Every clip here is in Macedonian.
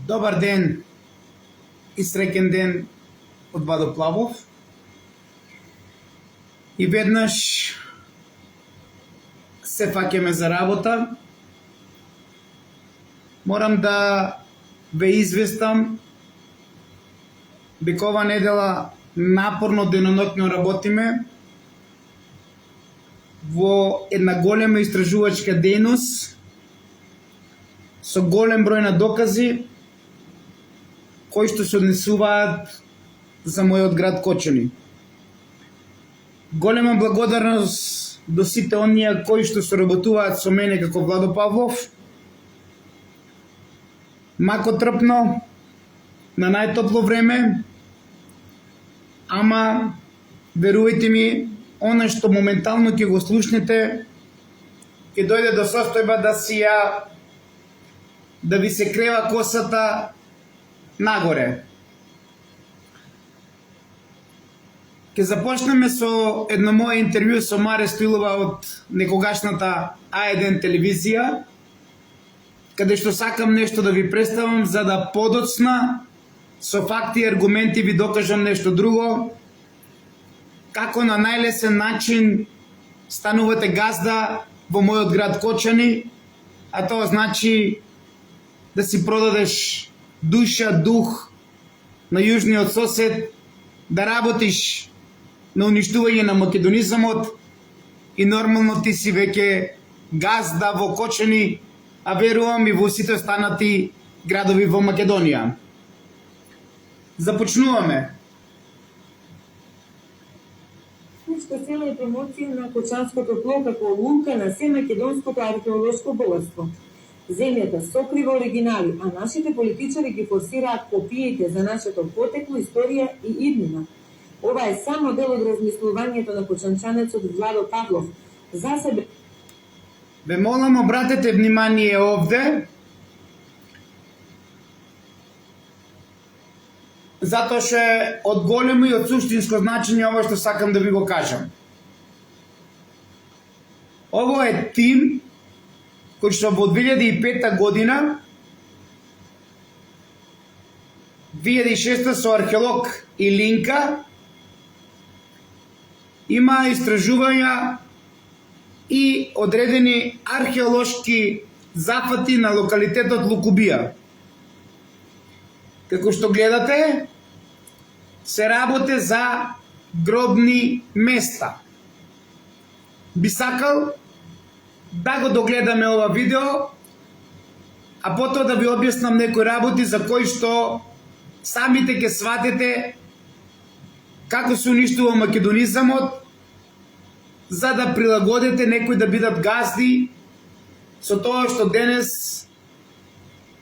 Добар ден и среќен ден од Владо Плавов. И веднаш се фаќаме за работа. Морам да ве известам дека ова недела напорно деноноќно работиме во една голема истражувачка дејност со голем број на докази кои што се однесуваат за мојот град Кочани. Голема благодарност до сите оние кои што соработуваат со мене како Владо Павлов. Мако трпно, на најтопло време, ама верувајте ми, она што моментално ќе го слушнете, ќе дојде до состојба да ви се крева косата нагоре. Ќе започнеме со едно мое интервју со Маре Стоилова од некогашната А1 телевизија, каде што сакам нешто да ви представам за да подоцна со факти и аргументи ви докажам нешто друго, како на најлесен начин станувате газда во мојот град Кочани, а тоа значи да си продадеш душа, дух на јужниот сосед, да работиш на уништување на македонизамот и нормално ти си веќе газда во Кочани, а верувам и во сите останати градови во Македонија. Започнуваме. Техничка цела и промоција на Кочанското тло како лука на се македонското археолошко богатство. Земјата сокрива оригинали, а нашите политичари ги форсираат копиите за нашето потекло, историја и иднина. Ова е само дел од размислувањето на кочанчанецот Владо Павлов. За себе... Ве молам, обратете внимание овде, затоа што е од големо и од суштинско значење ова што сакам да ви го кажам. Ово е тим кој што во 2005 година 2006 со археолог Илинка има истражувања и одредени археолошки зафати на локалитетот Лукубија. Како што гледате, се работи за гробни места. Би сакал да го догледаме ова видео, а потоа да ви објаснам некои работи за кои што самите ќе сватите како се уништува македонизамот, за да прилагодите некои да бидат газди со тоа што денес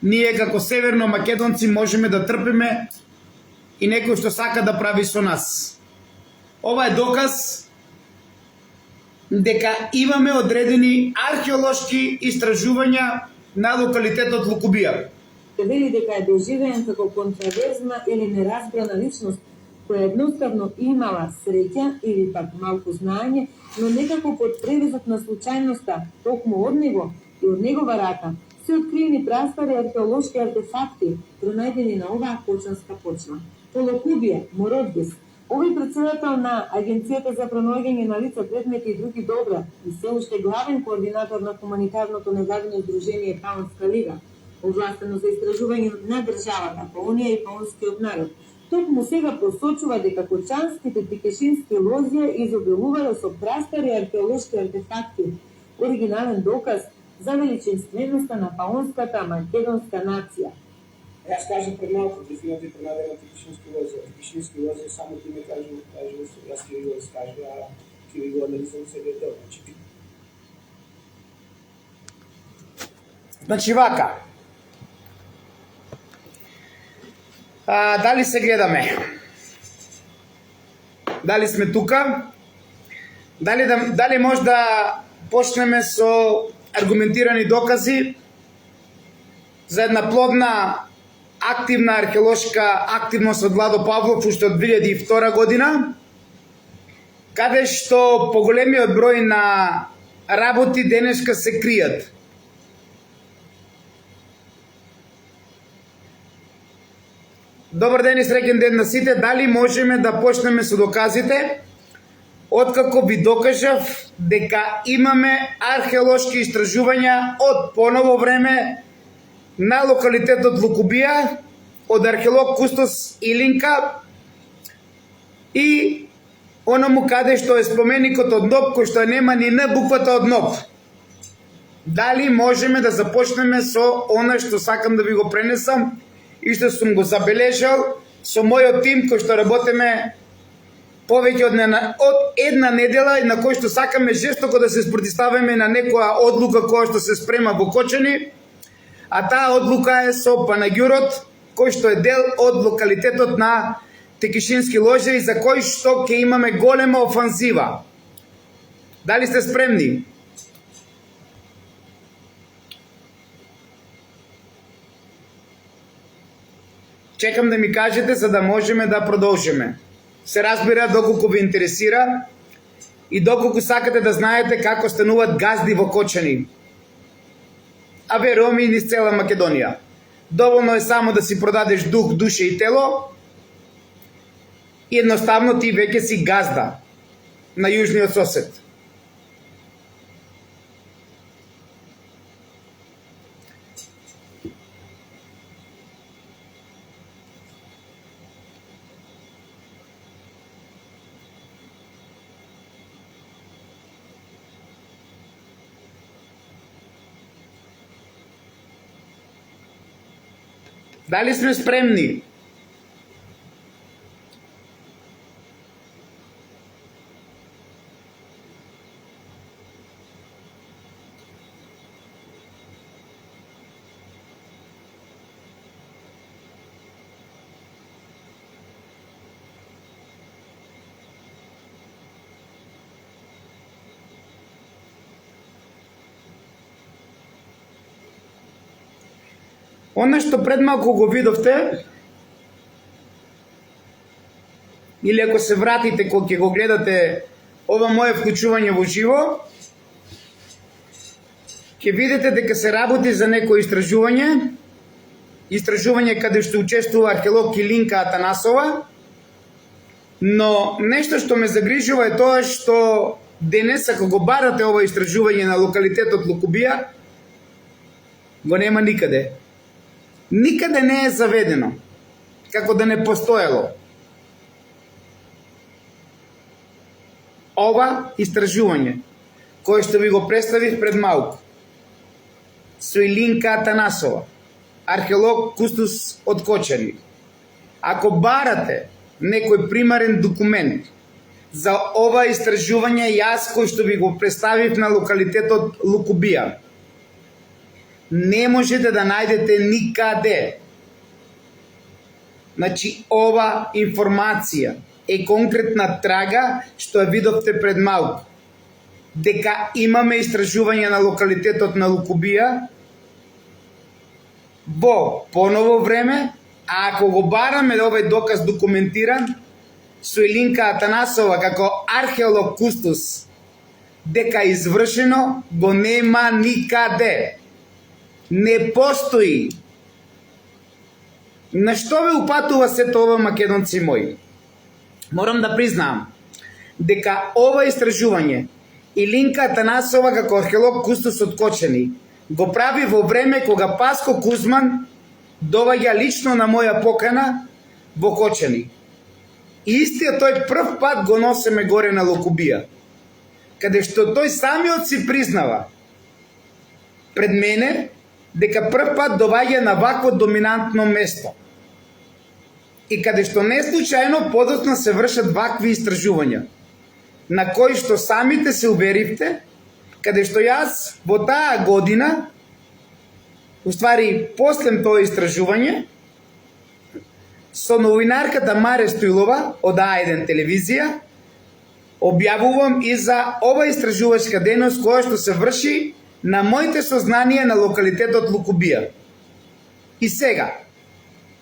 ние како северно македонци можеме да трпиме и некој што сака да прави со нас. Ова е доказ дека имаме одредени археолошки истражувања на локалитетот Лукубија. Вели дека е доживеен како контраверзна или неразбрана личност, која едноставно имала среќа или пак малку знаење, но некако под превезот на случајноста, токму од него и од негова рака, се откриени прастари археолошки артефакти, пронајдени на оваа кочанска почва. Полокубија, Мородгес, овој претседател на Агенцијата за пронаоѓање на лица, предмети и други добра и се уште главен координатор на хуманитарното невладино здружение Паунска лига, овластено за истражување на државата, Паунија и паунскиот народ, токму сега посочува дека кочанските тикешински лозија изобилувале со прастари археолошки артефакти, оригинален доказ за величинственоста на паунската македонска нација. Јас кажам пред малку, дефинати пронајдена тикешински лозија. Тикешински лозија само ти ме кажу, јас ќе ви го скажу, а ќе ви го анализам себе дел. Значи вака. Дали се гледаме? Дали сме тука? Дали може да почнеме со аргументирани докази за една плодна активна археолошка активност од Владо Павлов уште од 2002 година, каде што поголемиот број на работи денешка се кријат. Добар ден и среќен ден на сите. Дали можеме да почнеме со доказите? Откако ви докажав дека имаме археолошки истражувања од поново време на локалитетот Лукубија, од археолог Кустос Илинка и оному каде што е споменикот од Ноб, кој што нема ни Н буквата од Ноб. Дали можеме да започнеме со она што сакам да ви го пренесам и што сум го забележал со мојот тим кој што работиме повеќе од една недела и на кој што сакаме жестоко да се спротивставиме на некоја одлука која што се спрема во Кочани, а таа одлука е со панаѓурот кој што е дел од локалитетот на Текишински ложа и за кој што ќе имаме голема офанзива. Дали сте спремни? Чекам да ми кажете за да можеме да продолжиме. Се разбира доколку ви интересира и доколку сакате да знаете како стануваат газди во Кочани. А верувам и низ цела Македонија. Доволно е само да си продадеш дух, душа и тело и едноставно ти веќе си газда на јужниот сосед. Дали сме спремни? Оно што пред малку го видовте, или ако се вратите кога ќе го гледате ова мое вклучување во живо, ќе видите дека се работи за некој истражување каде што учествува археолог Илинка Атанасова, но нешто што ме загрижува е тоа што денес, ако го барате ова истражување на локалитетот Лукубија, го нема никаде. Никаде не е заведено, како да не постоело. Ова истражување, кое што ви го представив пред малку, со Илинка Атанасова, археолог Кустос од Кочани. Ако барате некој примарен документ за ова истражување, јас кој што ви го представив на локалитетот Лукубија, не можете да најдете никаде. Значи, ова информација е конкретна трага што ја видовте пред малку. Дека имаме истражување на локалитетот на Лукубија во поново време, а ако го бараме овој доказ документиран со Илинка Атанасова како археолог Кустос, дека извршено, го нема никаде. Не постои. На што ве упатува сето ова, македонци мои? Морам да признаам дека ова истражување Илинка Атанасова како археолог Кустос од Кочани го прави во време кога Паско Кузман доваѓа лично на моја покана во Кочани. И истиот тој прв пат го носеме горе на Лукубија, каде што тој самиот си признава пред мене дека прв пат доваѓа на вакво доминантно место. И каде што не случајно подоцна се вршат вакви истражувања, на кои што самите се уверивте, каде што јас во таа година, уствари после тоа истражување, со новинарката Маре Стоилова од А1 телевизија, објавувам и за ова истражувачка дејност која што се врши на моите сознанија на локалитетот Лукубија. И сега,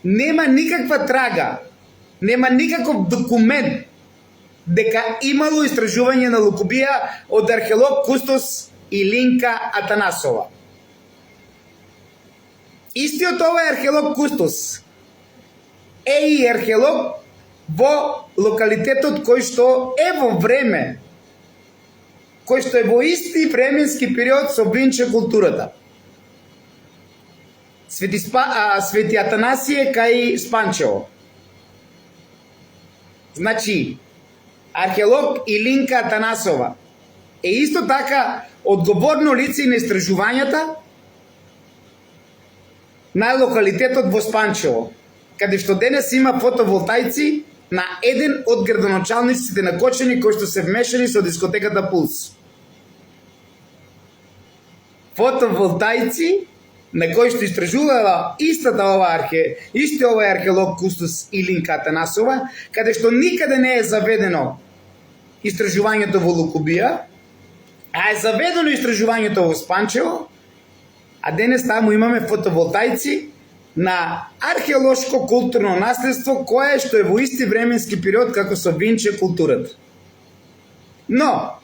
нема никаква трага, нема никаков документ дека имало истражување на Лукубија од археолог Кустос Илинка Атанасова. Истиот овој археолог Кустос е и археолог во локалитетот кој што е во време, кој што е во исти временски период со Винче културата. Свети Атанасije кај Спанчево. Значи, археолог Илинка Атанасова е исто така одговорно лице на истражувањата на локалитетот во Спанчево, каде што денес има фотоволтаици на еден од градоначалниците на Кочани кои што се вмешани со дискотеката Пулс. Фотоволтаици на кои што истражувала истиот овој археолог кустос Илинка Атанасова, каде што никаде не е заведено истражувањето во Лукубија, а е заведено истражувањето во Спанчево, а денес таму имаме фотоволтаици на археолошко културно наследство кое што е во исти временски период како со Винче културата. Но,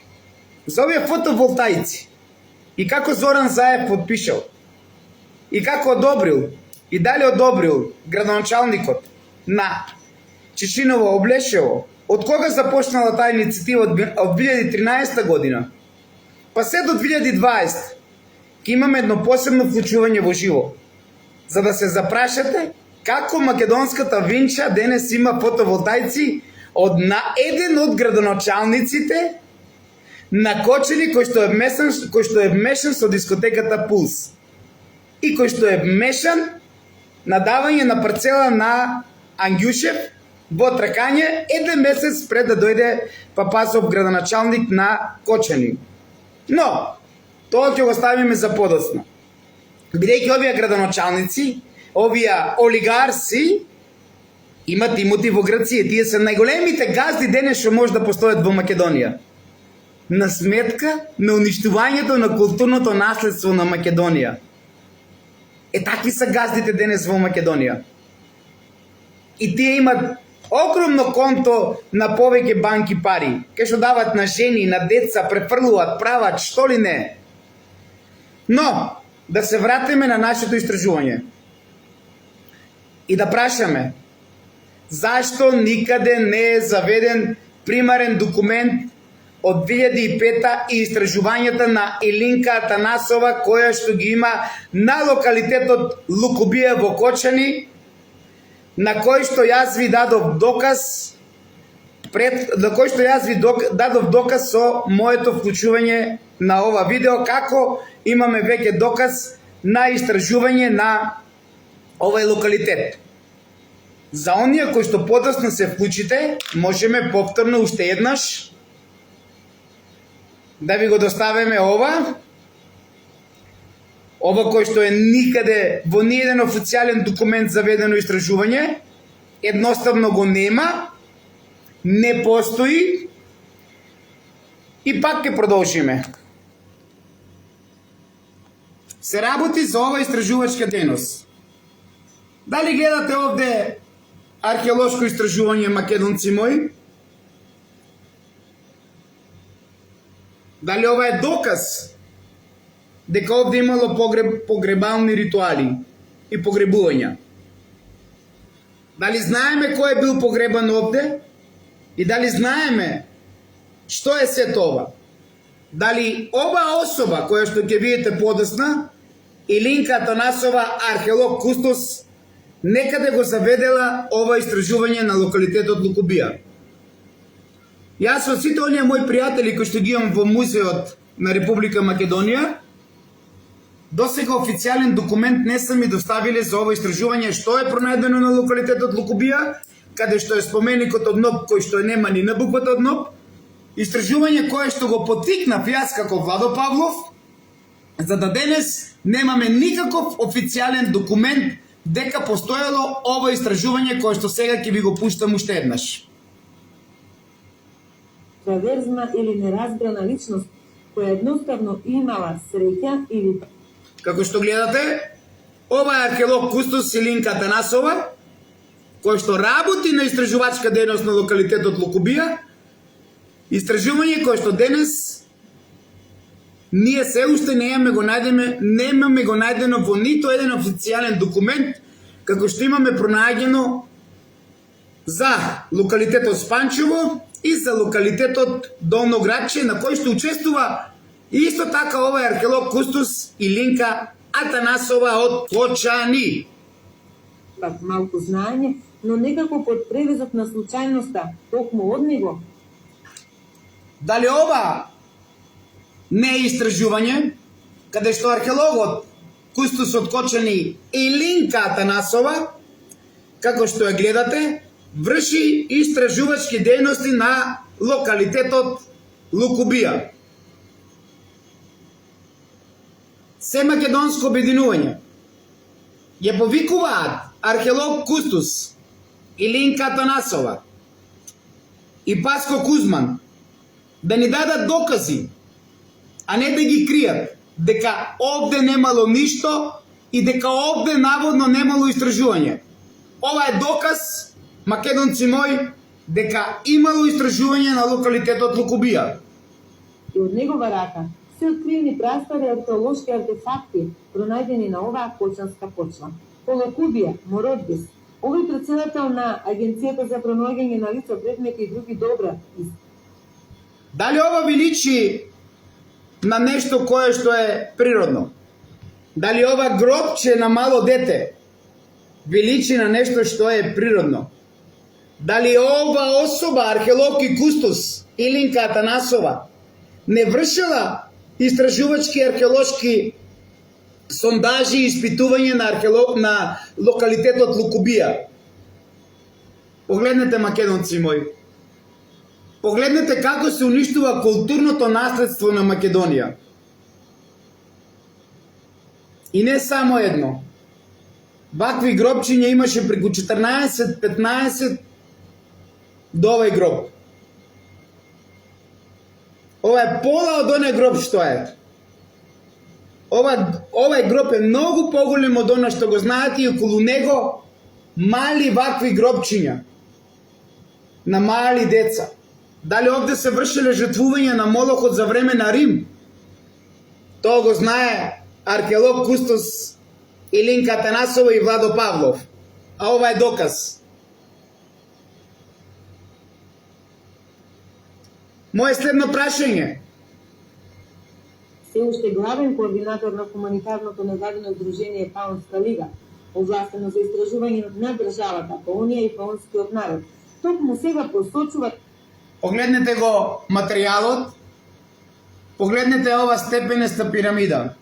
за овие фотоволтаици, и како Зоран Заев подпишал, и како одобрил, и дали одобрил градоначалникот на Чечиново Облешево, од кога започнала таа иницијатива од 2013 година, па се до 2020, ќе имаме едно посебно вклучување во живо, за да се запрашате како македонската Винча денес има фотоволтаици на еден од градоначалниците на Кочани кој што е вмешан со дискотеката Пулс и кој што е вмешан на давање на парцела на Ангјушев во тракање еден месец пред да дојде Папазов градоначалник на Кочани. Но, тоа ќе го ставиме за подоцна. Бидејќи овие градоначалници, овие олигарси, имат имоти во Грција. Тие се најголемите газди денес што може да постојат во Македонија. На сметка на уништувањето на културното наследство на Македонија. Такви се газдите денес во Македонија. И тие имат огромно конто на повеќе банки пари, кај што дават на жени, на деца, префрлуваат, прават, што ли не. Но, да се вратиме на нашето истражување и да прашаме зашто никаде не е заведен примарен документ од 2005 и истражувањата на Илинка Атанасова која што ги има на локалитетот Лукубија во Кочани, на кој што јас ви дадов доказ дадов доказ со моето вклучување на ова видео, како имаме веќе доказ на истражување на овој локалитет. За оние кои што подоцна се вклучите, можеме повторно уште еднаш да ви го доставиме ова кој што е никаде во ниеден официјален документ заведено истражување, едноставно го нема, не постои и пак ќе продолжиме. Се работи за ова истражувачка дејност. Дали гледате овде археолошко истражување, македонци мои? Дали ова е доказ дека овде имало погребални ритуали и погребувања? Дали знаеме кој е бил погребан овде? И дали знаеме што е се тоа? Дали ова особа која што ќе видите подесна, Илинка Атанасова, археолог кустос, некаде го заведела ова истражување на локалитетот Лукубија? Јас со сите оние мои пријатели кои што ги имам во музеот на Република Македонија, досега официјален документ не са ми доставиле за ова истражување што е пронајдено на локалитетот Лукубија, каде што е споменикот од НОП кој што нема ни на буквата од НОП, истражување кое што го поттикнав јас како Владо Павлов, за да денес немаме никаков официјален документ дека постоело ова истражување кое што сега ќе ви го пуштам уште еднаш. Траверзна или неразбрана личност која едноставно имала среќа или... Како што гледате, ова е археолог кустос Илинка Атанасова, кој што работи на истражувачка дејност на локалитетот Лукубија, истражување кое што денес ние се уште немаме го најдено во нито еден официјален документ, како што имаме пронајдено за локалитетот Спанчево и за локалитетот Долно Градче, на кој што учествува и исто така овој археолог кустос Илинка Атанасова од Кочани. Пак малку знаење, но некако под превезот на случајноста, токму од него. Дали ова не е истражување, каде што археологот кустос од Кочани Илинка Атанасова, како што ја гледате, врши истражувачки дејности на локалитетот Лукубија. Се македонско обединување ја повикуваат археолог кустос Илинка Атанасова и Паско Кузман да ни дадат докази, а не да ги кријат, дека овде немало ништо и дека овде наводно немало истражување. Ова е доказ, македонци мои, дека имало истражување на локалитетот Лукубија. И од негова рака се откриени прастари археолошки артефакти, пронајдени на оваа кочанска почва. По Лукубија, Мородбис, овој претседател на Агенцијата за пронаоѓање на лица, предмети и други добра. Дали ова ви личи на нешто кое што е природно? Дали ова гробче на мало дете ви личи на нешто што е природно? Дали ова особа, археолог и кустос Илинка Атанасова, не вршила истражувачки археолошки сондажи и испитување на локалитетот Лукубија? Погледнете, македонци мои. Погледнете како се уништува културното наследство на Македонија. И не само едно. Вакви гробчиња имаше преку 14-15 до овој гроб. Ова е пола од оној гроб што е. Овај гроб е многу поголем од она што го знаете и околу него мали вакви гробчиња на мали деца. Дали овде се вршеле жртвување на Молохот за време на Рим? Тоа го знае археолог кустос Илинка Атанасова и Владо Павлов. А ова е доказ. Моje следно прашање. Се уште главен координатор на хуманитарното невладино здружение Паунска лига, овластено за истражување на државата, Паунија и паунскиот народ. Токму сега посочуваат. Погледнете го материјалот, погледнете ова степенеста пирамида.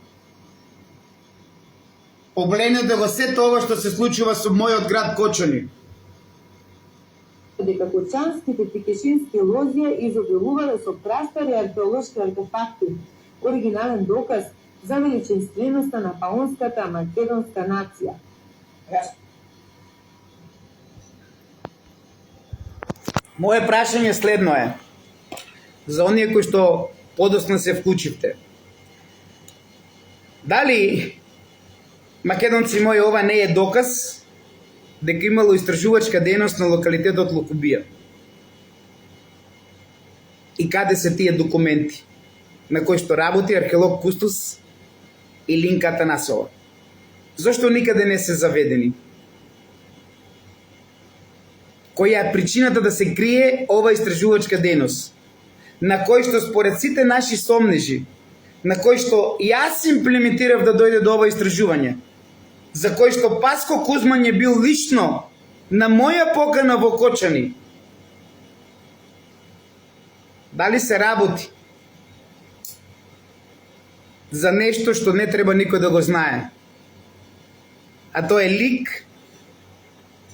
Погледнете го сето ова што се случува со мојот град Кочани. Дека кочанските тикешински лозија изобилувале со прастари археолошки артефакти, оригинален доказ за величинственоста на паунската македонска нација. Моje прашање следно е, за оние кои што подоцна се вклучивте. Дали, македонци мои, ова не е доказ дека имало истражувачка дејност на локалитетот Лукубија? И каде се тие документи на кои што работи археолог кустос Илинка Атанасова? Зошто никаде не се заведени? Која е причината да се крие ова истражувачка дејност, на кој што според сите наши сомнежи, на кој што јас имплементирав да дојде до ова истражување, за кој што Паско Кузман е бил лично на моја покана во Кочани? Дали се работи за нешто што не треба никој да го знае? А тоа е лик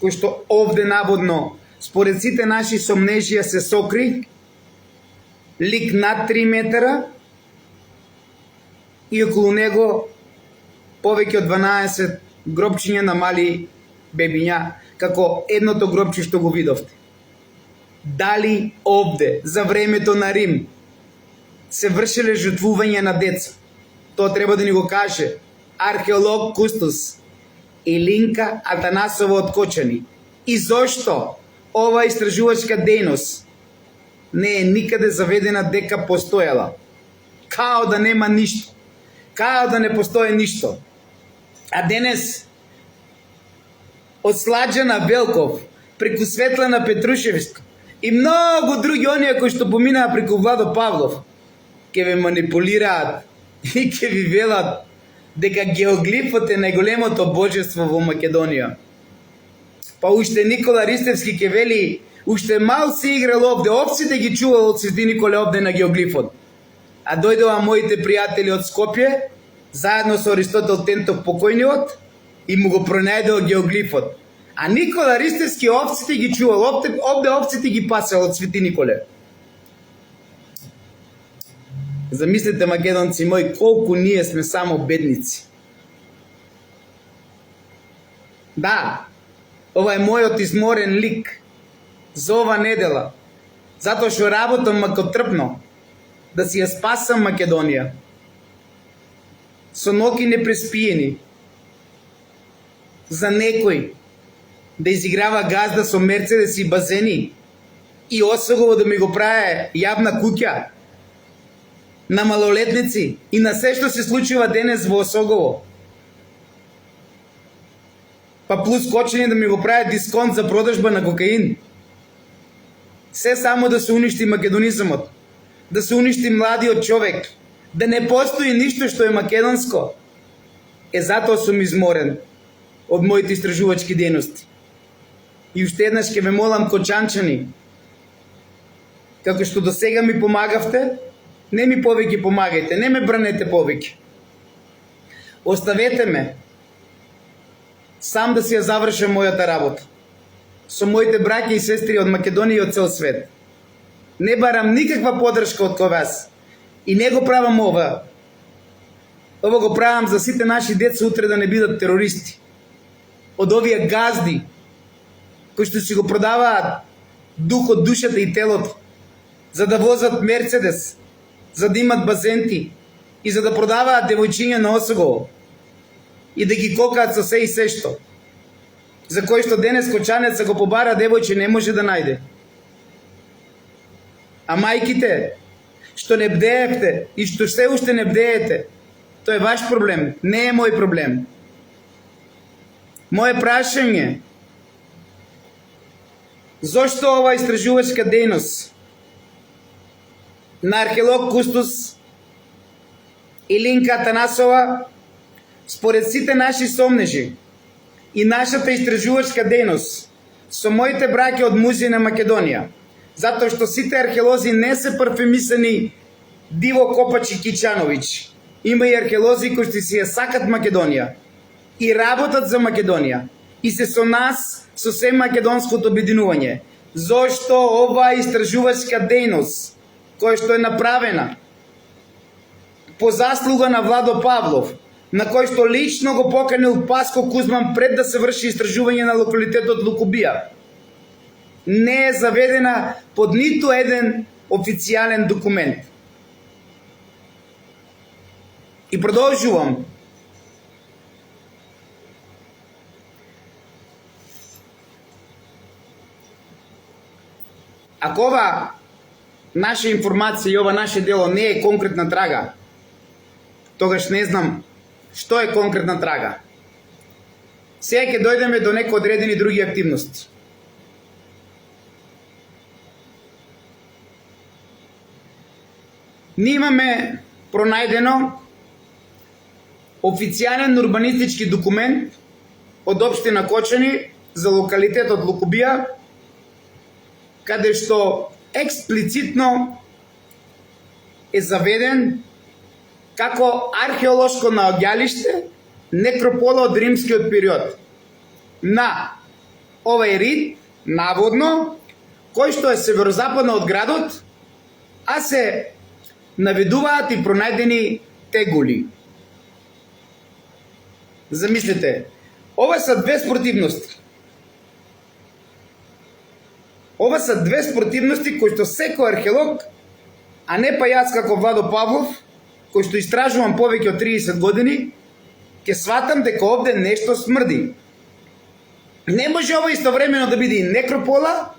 кој што овде наводно, според сите наши сомнежија, се сокри, лик над 3 метра и околу него повеќе од 12 гробчиња на мали бебиња, како едното гробче што го видовте. Дали овде, за времето на Рим, се вршеле жртвување на деца? Тоа треба да ни го каже археолог кустос Илинка Атанасова од Кочани. И зошто ова истражувачка дејност не е никаде заведена дека постоела? Као да нема ништо. Као да не постои ништо. А денес од Сладжана Велков преку Светлана Петрушевска и многу други оние кои што поминаа преку Владо Павлов, ќе ве манипулираат и ќе ви велат дека геоглифот е најголемото божество во Македонија. Па уште Никола Ристевски ќе вели, уште мал се играл овде, овците ги чувал од Свети Николе овде на геоглифот. А дојдоа моите пријатели од Скопје, заедно со Аристотел Тентов покојниот, и му го пронајдео геоглифот. А Никола Ристевски овците ги чувал, овде овците ги пасел од Свети Николе. Замислете, македонци мои, колку ние сме само бедници. Да, ова е мојот изморен лик за ова недела, затоа што работам макотрпно да си ја спасам Македонија. Со ноки непреспиени, за некој да изиграва газда со Мерцедес и базени и Осогово да ми го прави јавна куќа, на малолетници и на се што се случува денес во Осогово. Па плюс кочени да ми го прави дисконт за продажба на кокаин. Се само да се уништи македонизмот, да се уништи младиот човек, да не постои ништо што е македонско. Затоа сум изморен од моите истражувачки дејности. И уште еднаш ќе ве молам, кочанчани, како што до сега ми помагавте, не ми повеќе помагајте, не ме бранете повеќе. Оставете ме сам да си ја завршам мојата работа со моите браќа и сестри од Македонија и од цел свет. Не барам никаква поддршка од вас и не го правам ова. Ова го правам за сите наши деца утре да не бидат терористи. Од овие газди кои што си го продаваат духот, душата и телото, за да возат Мерцедес, за да имат базенти и за да продаваат девојчиња на Осогово и да ги кокаат со се и се што. За кој што денес кочанеца го побара девојче не може да најде. А мајките што не бдеевте и што се уште не бдеете, тоа е ваш проблем, не е мој проблем. Моje прашање: зошто ова истражувачка дејност на археолог Кустус Илинка Атанасова, според сите наши сомнежи и нашата истражувачка дејност со моите браќа од Музеј на Македонија, затоа што сите археолози не се парфемисани Диво Копач и Кичановиќ. Има и археолози кои си ја сакат Македонија и работат за Македонија и се со нас, со се македонското обединување. Зошто ова истражувачка дејност, која што е направена по заслуга на Владо Павлов, на кој што лично го поканил Паско Кузман пред да се врши истражување на локалитетот Лукубија, не е заведена под ниту еден официјален документ. И продолжувам. Ако ова наша информација и ова наше дело не е конкретна трага, тогаш не знам што е конкретна трага. Сега ќе дојдеме до некои одредени други активности. Ние имаме пронајдено официјален урбанистички документ од општина Кочани за локалитетот Лукубија, каде што експлицитно е заведен како археолошко наоѓалиште некропола од римскиот период на овај рид, наводно, кој што е северозападно од градот, а се наведуваат и пронајдени тегули. Замислете, ова са две спротивности. Ова са две спротивности кои што секој археолог, а не па јас како Владо Павлов, кој што истражувам повеќе од 30 години, ќе сватам дека овде нешто смрди. Не може ова истовремено да биде и некропола,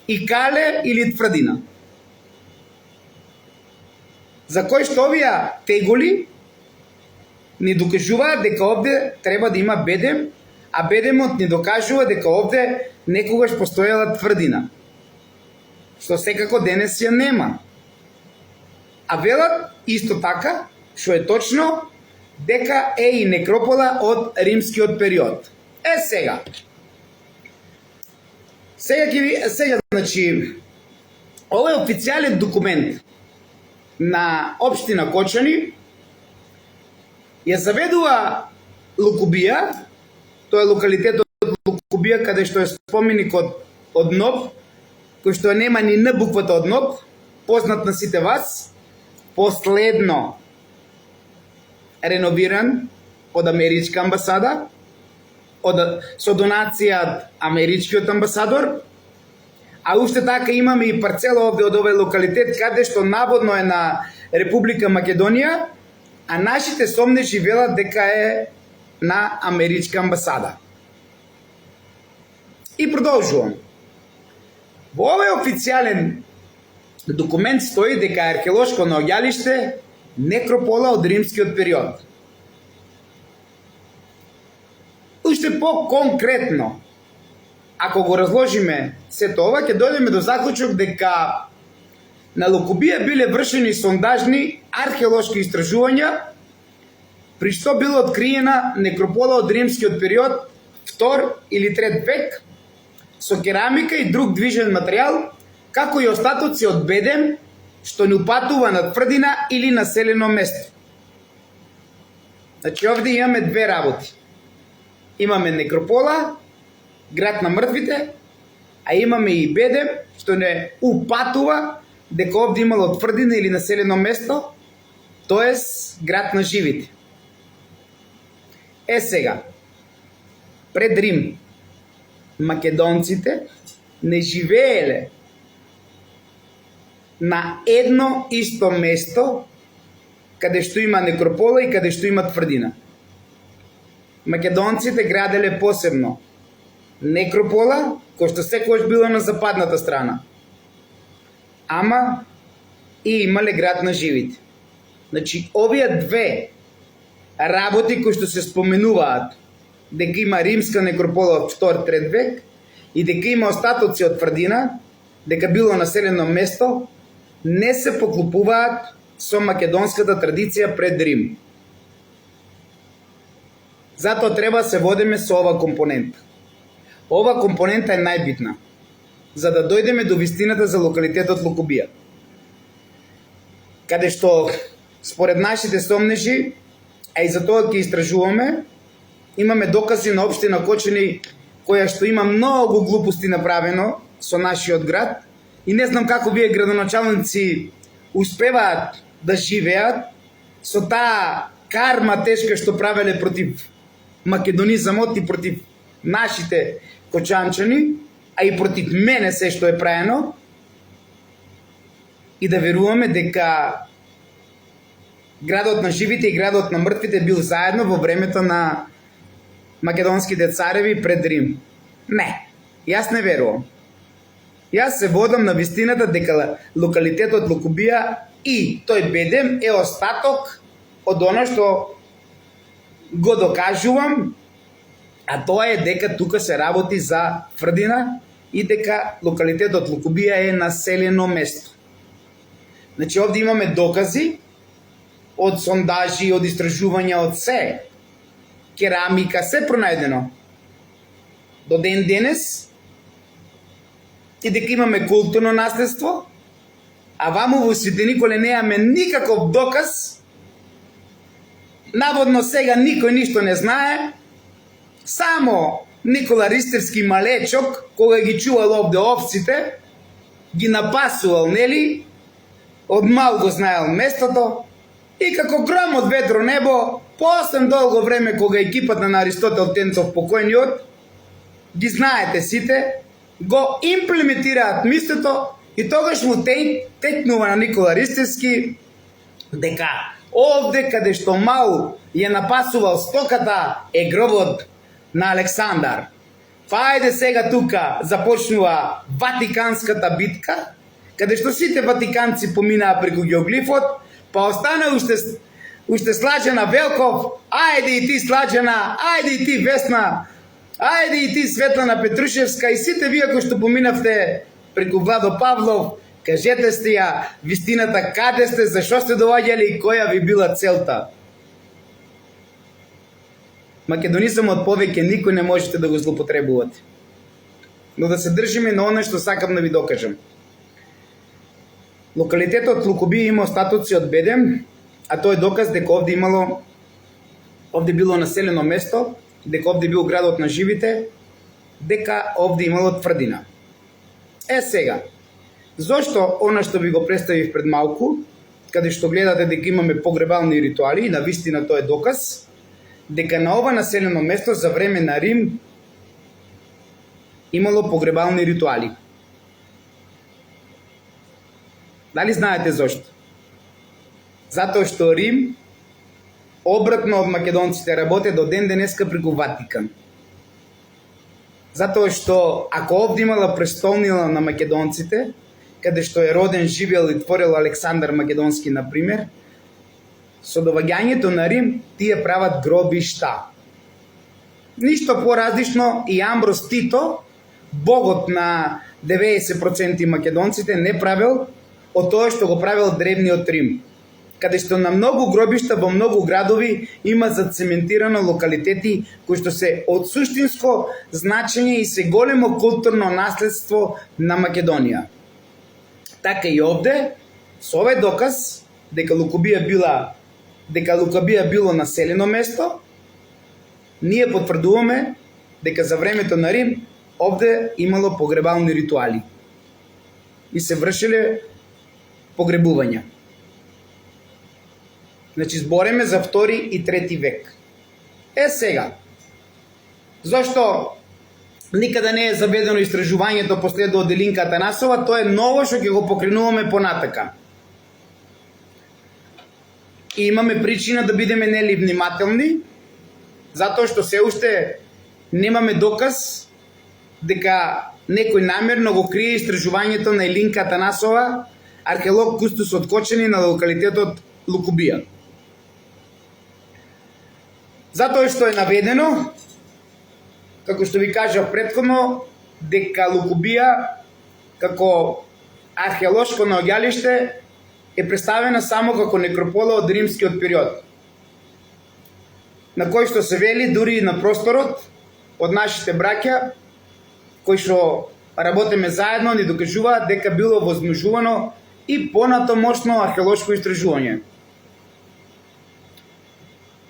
и кале или тврдина. За кој што овие тегули не докажуваат дека овде треба да има бедем, а бедемот ни докажува дека овде некогаш постоела тврдина, што секако денес ја нема. А велат исто така, што е точно, дека е и некропола од римскиот период. Сега значи, ова е официјален документ на општина Кочани, ја заведува Лукубија, тоа е локалитетот Лукубија, каде што е споменикот од Ноб, кој што нема ни Н буквата од Ноб, познат на сите вас, последно реновиран од америчка амбасада, со донација од америчкиот амбасадор, а уште така имаме и парцела овде од овој локалитет, каде што наводно е на Република Македонија, а нашите сомнежи велат дека е на америчка амбасада. И продолжувам. Во овој официјален документ стои дека е археолошко наоѓалиште некропола од римскиот период. Уште по-конкретно, ако го разложиме сето ова, ќе дојдеме до заклучок дека на Лукубија биле вршени сондажни археолошки истражувања, при што била откриена некропола од римскиот период, 2 или 3 век, со керамика и друг движен материјал, како и остатоци од бедем, што ни упатува на тврдина или населено место. Значи, овде имаме две работи. Имаме некропола, град на мртвите, а имаме и бедем, што не упатува дека овде имало тврдина или населено место, тоест град на живите. Сега, пред Рим, македонците не живееле на едно исто место, каде што има некропола и каде што има тврдина. Македонците граделе посебно некропола, кој што секогаш било на западната страна, ама и имале град на живите. Значи, овие две работи кои што се споменуваат, дека има римска некропола од 2-3 век и дека има остатоци од тврдина, дека било населено место, не се поклопуваат со македонската традиција пред Рим. Затоа треба се водиме со ова компонента. Ова компонента е најбитна, за да дојдеме до вистината за локалитетот Лукубија, каде што според нашите сомнежи, а и за тоа ќе истражуваме, имаме докази на општина Кочани, која што има многу глупости направено со нашиот град, и не знам како вие градоначалници успеваат да живеат со таа карма тешка што правеле против македонизамот и против нашите кочанчани, а и против мене се што е праено, и да веруваме дека градот на живите и градот на мртвите бил заедно во времето на македонските цареви пред Рим. Не, јас не верувам. Јас се водам на вистината дека локалитетот Лукубија и тој бедем е остаток од оно што го докажувам, а тоа е дека тука се работи за тврдина и дека локалитетот Лукубија е населено место. Значи, овде имаме докази од сондажи, од истражувања, од се. Керамика, се пронајдено. До ден денес, и дека имаме културно наследство, а ваму во Свети Николе неаме никаков доказ, наводно сега никој ништо не знае, само Никола Ристерски малечок, кога ги чувал овде овците, ги напасувал, нели, од мал го знаел местото, и како гром од ветро небо, после долго време кога екипата на Аристотел Тенцов покојниот, ги знаете сите, го имплементираат мислото и тогаш му текнува на Никола Ристерски дека овде каде што мал ја напасувал стоката е гробот на Александар. Па ајде сега тука започнува Ватиканската битка, каде што сите ватиканци поминаа преку геоглифот, па остана уште Слаđana Велков, ајде и ти Слаđana, ајде и ти Весна, Ајде и ти, Светлана Петрушевска, и сите вие кои што поминавте преку Владо Павлов, кажете сте ја вистината, каде сте, зашо сте доаѓали и која ви била целта. Македонизмот повеќе никој не можете да го злоупотребувате. Но да се држиме на оно што сакам да ви докажам. Локалитетот Лукубија има остатоци од бедем, а тој е доказ дека овде било населено место, дека овде бил градот на живите, дека овде имало тврдина. Сега, зошто она што ви го представив пред малку, каде што гледате дека имаме погребални ритуали, и на вистина тоа е доказ, дека на ова населено место за време на Рим имало погребални ритуали. Дали знаете зошто? Затоа што Рим, обратно од македонците, работе до ден денеска преку Ватикан. Затоа што ако овде имала престолнина на македонците, каде што е роден, живеел и творил Александар Македонски, например, со доваѓањето на Рим тие прават гробишта. Ништо поразлично и Амброс Тито, богот на 90% македонците, не правил од тоа што го правил древниот Рим, каде што на многу гробишта во многу градови има зацементирано локалитети кои што се од суштинско значење и се големо културно наследство на Македонија. Така и овде, со овој доказ дека Лукубија било населено место, ние потврдуваме дека за времето на Рим овде имало погребални ритуали и се вршеле погребувања. Значи, збореме за 2 и 3 век. Сега, зошто никада не е заведено истражувањето последо од Елинка Атанасова, тоа е ново што ќе го покренуваме понатака. И имаме причина да бидеме нели внимателни, затоа што се уште немаме доказ дека некој намерно го крие истражувањето на Елинка Атанасова, археолог кустос од Кочани на локалитетот Лукубија. Затоа што е наведено, како што ви кажав претходно, дека Лукубија како археолошко наоѓалиште е представена само како некропола од римскиот период, на кој што се вели дури на просторот од нашите браќа кои што работиме заедно ни докажуваат дека било возможувано и понатомошно археолошко истражување.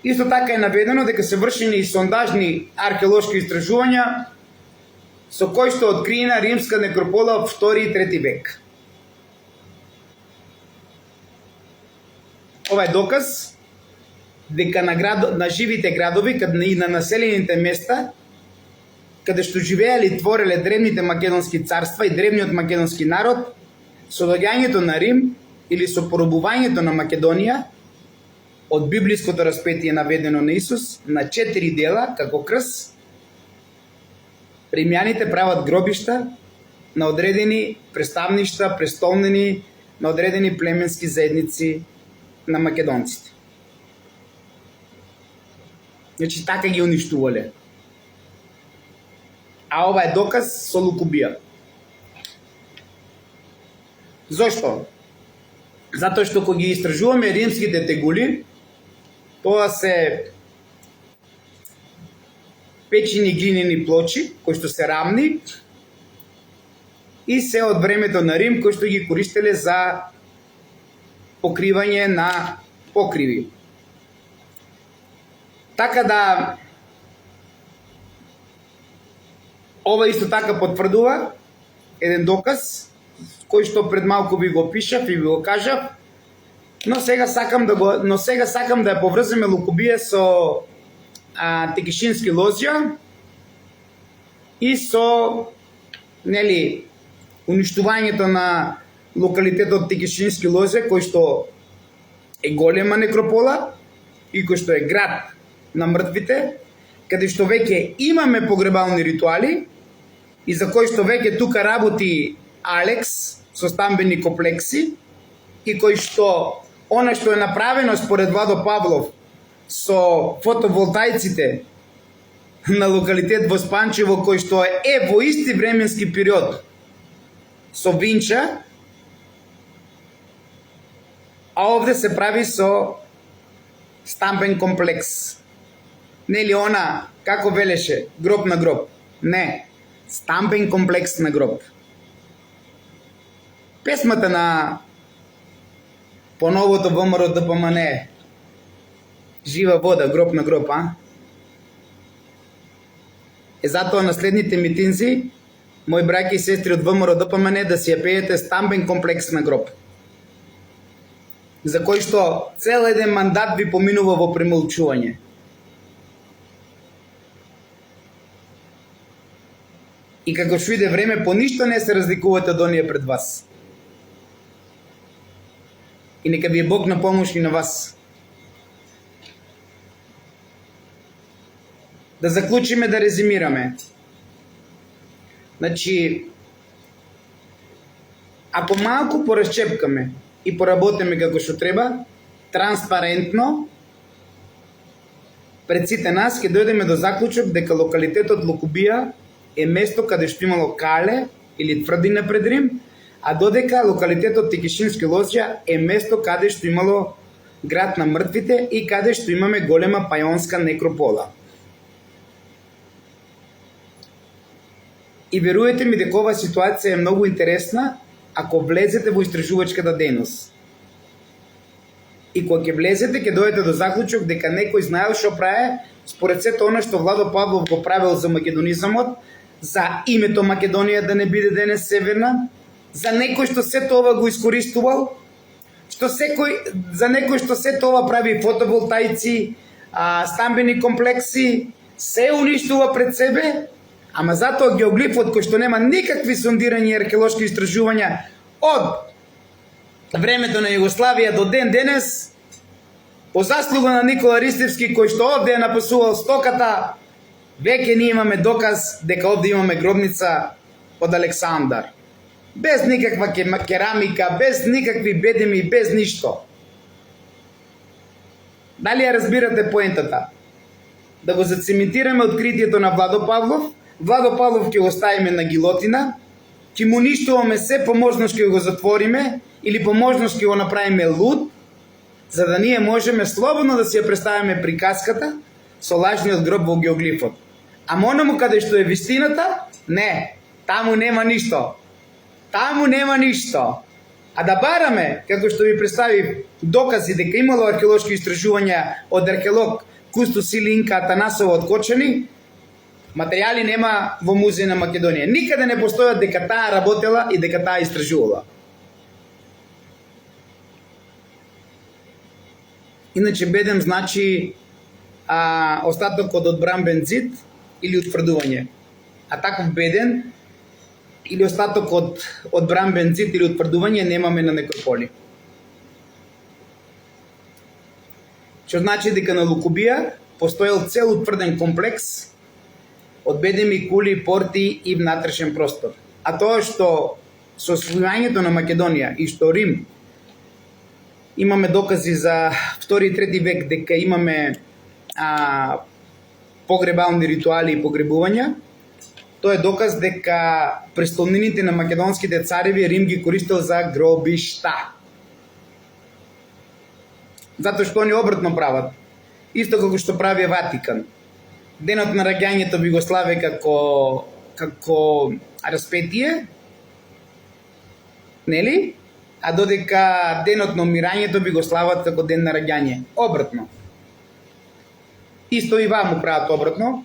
Исто така е наведено дека се вршени и сондажни археолошки истражувања со кои што откриена римска некропола од 2 и 3 век. Ова е доказ дека на живите градови и на населените места каде што живееле и твореле древните македонски царства и древниот македонски народ, со доаѓањето на Рим или со поробувањето на Македонија, од библиското распетие наведено на Исус, на 4 дела, како крст, римјаните прават гробишта на одредени представништа, престолнени на одредени племенски заедници на македонците. Значи, така ги уништувале. А ова е доказ со Лукубија. Зошто? Затоа што кога ги истражуваме римските тегули, тоа се печени глинени плочи, кои што се рамни и се од времето на Рим, кои што ги користеле за покривање на покриви. Така да, ова исто така потврдува еден доказ, кој што пред малку ви го пишав и ви го кажав, но сега сакам да ја поврземе Лукубија со Текишински лозја и со уништувањето на локалитетот Текишински лозја, кој што е голема некропола и кој што е град на мртвите, каде што веќе имаме погребални ритуали и за кој што веќе тука работи Алекс со стамбени комплекси и кој што она што е направено според Владо Павлов со фотоволтаиците на локалитет во Спанчево кој што е во исти временски период со Винча, а овде се прави со стамбен комплекс. Нели она, како велеше, гроб на гроб? Не, стамбен комплекс на гроб. Песмата на поновото ВМРО ДПМН е Жива вода, гроб на гроб, а? Е затоа на следните митинзи, мои браќи и сестри од ВМРО ДПМН, да си ја пеете стамбен комплекс на гроб, за кој што цел еден мандат ви поминува во премолчување. И како што иде време, по ништо не се разликувате од оние пред вас. И нека ви е Бог на помош и на вас. Да заклучиме, да резимираме. Значи, ако малку поразчепкаме и поработиме како што треба, транспарентно, пред сите нас ќе дојдеме до заклучок дека локалитетот Лукубија е место каде што имало кале или тврдина пред Рим, а додека локалитетот Текишински лозја е место каде што имало град на мртвите и каде што имаме голема пајонска некропола. И веруете ми дека оваа ситуација е многу интересна ако влезете во истражувачката дејност. И кога ќе влезете, ќе дојдете до заклучок дека некој знаел што прави според сето она што Владо Павлов го правил за македонизамот, за името Македонија да не биде денес северна, за некој што сето ова го искористувал, за некој што сето ова прави фотоволтаици, стамбени комплекси, се уништува пред себе, ама затоа геоглифот кој што нема никакви сондирања и археолошки истражувања од времето на Југославија до ден денес, по заслуга на Никола Ристевски кој што овде е напасувал стоката, веќе ние имаме доказ дека овде имаме гробница од Александар. Без никаква керамика, без никакви бедеми, без ништо. Дали ја разбирате поентата? Да го зацементираме откритието на Владо Павлов, Владо Павлов ќе го ставиме на гилотина, ќе му ништуваме се, по можност ќе го затвориме или по можност ќе го направиме луд, за да ние можеме слободно да си ја представиме приказката со лажниот гроб во геоглифот. Ама онаму каде што е вистината, не, таму нема ништо. Таму нема ништо. А да бараме, како што ви представив, докази дека имало археолошки истражувања од археолог Кустус Илинка Атанасова од Кочани, материјали нема во Музеј на Македонија. Никаде не постојат дека таа работела и дека таа истражувала. Иначе бедем значи остатокот од брамбен зид или утврдување. А таков беден или остатокот од брамбен зид или утврдување немаме на некрополи. Што значи дека на Лукубија постоел цел утврден комплекс од бедеми, кули, порти и внатрешен простор. А тоа што со освојувањето на Македонија и што Рим имаме докази за 2 и 3 век дека имаме погребални ритуали и погребувања, тоа е доказ дека престолнините на македонските цареви Рим ги користел за гробишта. Затоа што они обратно прават. Исто како што прави Ватикан. Денот на раѓањето би го славе како распетие, нели? А додека денот на умирањето би го слават како ден на раѓање. Обратно. Исто и ваму прават обратно.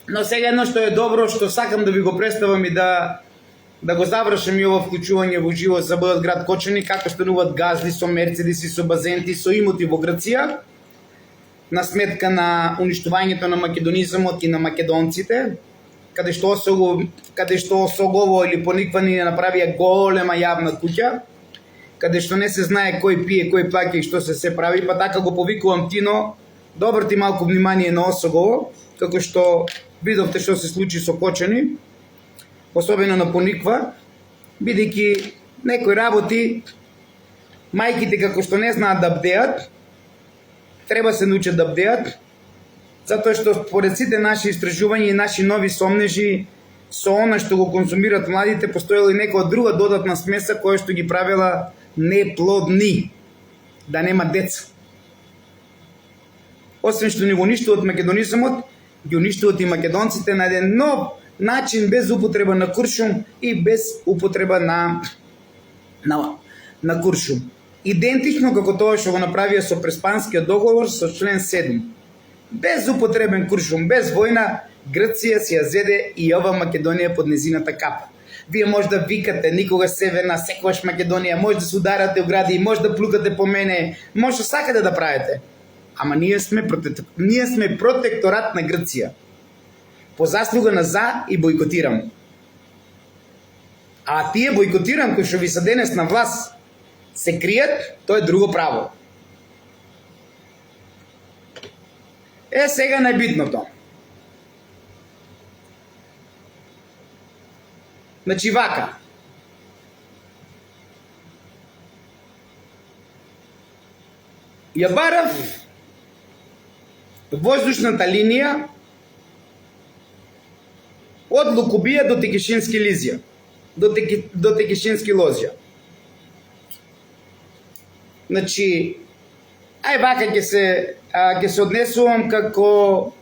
Но сега едно што е добро, што сакам да ви го представам и да го завршам и ово вклучување во живот за бъдат град Кочани, како стануваат газди со мерцедиси, со базенти, со имоти во Грција, на сметка на уништувањето на македонизамот и на македонците, каде што Осогово или Пониквани не направија голема јавна куќа, каде што не се знае кој пие, кој плаќа и што се прави, па така го повикувам Тино, да обрати малку внимание на Осогово, како што видовте што се случи со Кочани, особено на Пониква, бидејќи некои работи, мајките како што не знаат да бдеат, треба се научат да бдеат, затоа што според сите наши истражувања и наши нови сомнежи, со она што го консумират младите, постоела и некоја друга додатна смеса која што ги правила неплодни, да нема деца. Освен што ни го уништуват македонизмот, ги уништуват и македонците на еден нов начин, без употреба на куршум и без употреба на куршум. Идентично како тоа што го направија со Преспанскиот договор со член 7. Без употребен куршум, без војна, Грција си ја зеде и ова Македонија под незината капа. Вие може да викате никога северна, секогаш Македонија, може да се ударате огради, може да плукате по мене, може сакате да правите. Ама ние сме протекторат на Грција. По заслуга на за и бойкотирам. А тие бойкотирам кои што ви се денес на власт се кријат, тоа е друго право. Сега најбитното. Значи вака. Ја барав воздушната линија од Лукубија до Текишински Лизија, до Текишински Лозја. Значи, вака ќе се однесувам како